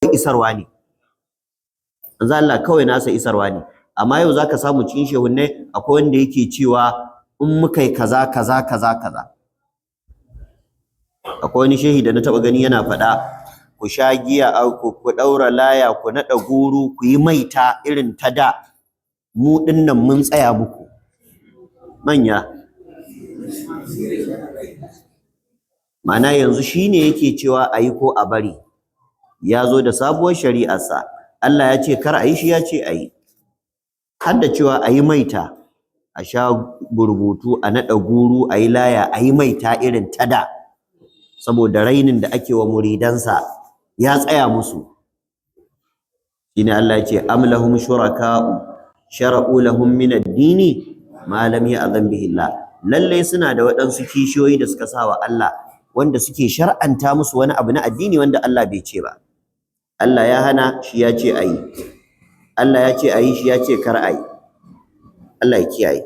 kawai isarwa ne manzo Allah kawai nasa isarwa ne amma yau zaka samu cikin shehunne akwai wanda yake cewa in muka yi kaza kaza kaza kaza akwai wani shehi da na taba gani yana faɗa ku sha giya ku daura laya ku naɗa guru ku yi maita irin ta da mu dinnan mun tsaya muku manya ma'ana yanzu shine yake cewa ayi ko a bari ya zo da sabuwar shari'arsa Allah ya ce kar ayi shi ya ce ayi har da cewa ayi maita a sha burbutu a naɗa guru ayi laya ayi maita irin ta da saboda rainin da ake wa muridansa ya tsaya musu shine Allah ya ce am lahum shuraka'u shara'u lahum min ad-dini ma lam ya'zan bihi Allah lalle suna da waɗansu kishiyoyi da suka sawa Allah wanda suke shar'anta musu wani abu na addini wanda Allah bai ce ba Allah ya hana shi ya ce ayi Allah ya ce ayi shi ya ce kar ayi Allah ya kiyaye